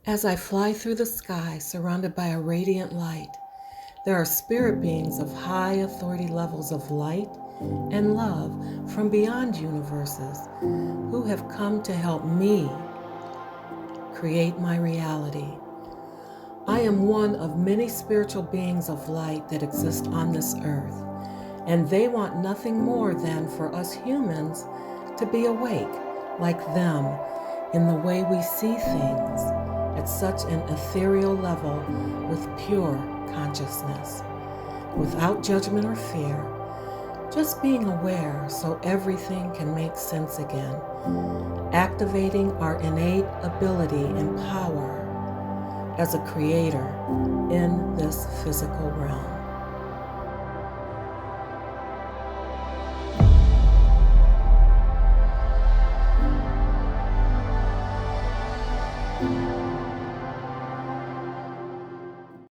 As I fly through the sky surrounded by a radiant light, there are spirit beings of high authority levels of light and love from beyond universes who have come to help me create my reality. I am one of many spiritual beings of light that exist on this earth, and they want nothing more than for us humans to be awake like them in the way we see things at such an ethereal level with pure consciousness, without judgment or fear, just being aware so everything can make sense again, activating our innate ability and power as a creator in this physical realm.